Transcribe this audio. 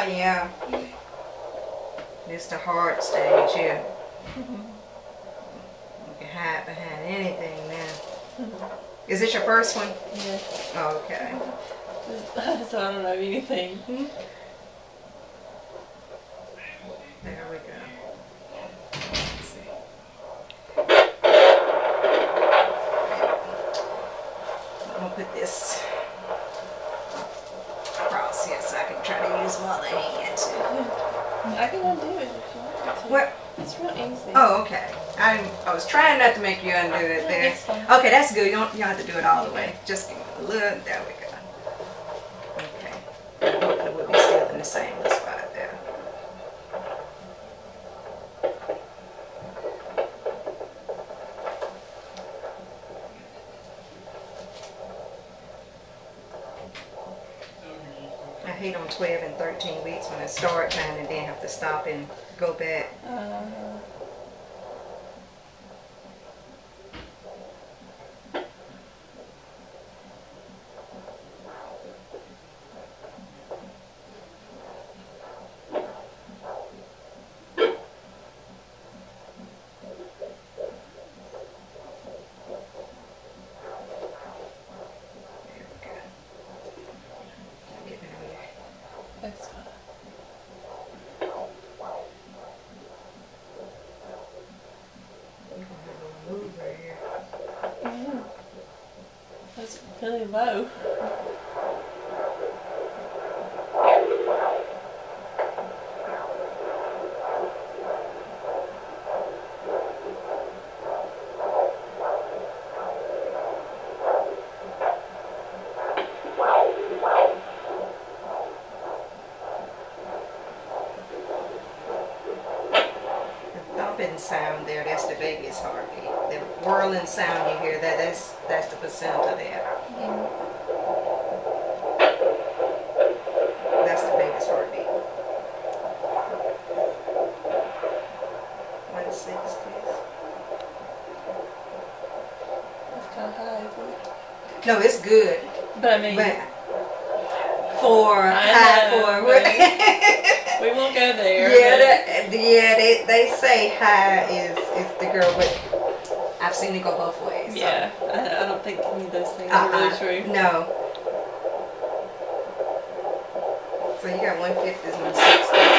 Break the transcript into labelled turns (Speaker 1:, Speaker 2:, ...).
Speaker 1: Yeah. It's the hard stage here. You can hide behind anything now. Is this your first one?
Speaker 2: Yes.
Speaker 1: Oh, okay.
Speaker 2: So I don't know anything.
Speaker 1: There we go. Let's see. I'm gonna put this across here so I can try to use my other hand too.
Speaker 2: I can undo it if you want me to.
Speaker 1: What?
Speaker 2: It's real easy.
Speaker 1: Oh, okay. I was trying not to make you undo it
Speaker 2: No,
Speaker 1: there.
Speaker 2: it's fine.
Speaker 1: Okay, that's good. You don't have to do it all the way. Just give it a little. There we go. Okay. Hopefully we'll be still in the same little spot there. I hate on 12 and 13 weeks when I start time and then have to stop and go back.
Speaker 2: That's fine.
Speaker 1: Move right here.
Speaker 2: That's really low.
Speaker 1: Sound there, that's the baby's heartbeat. The whirling sound you hear, that's the placenta there. That's the baby's heartbeat. 160.
Speaker 2: That's kind of high, isn't it?
Speaker 1: No, it's good.
Speaker 2: But I mean,
Speaker 1: for high
Speaker 2: we won't go there.
Speaker 1: Yeah, they say high is the girl, but I've seen it go both ways. So.
Speaker 2: Yeah, I don't think any of those things are really true.
Speaker 1: No. So you got 150s, 160s.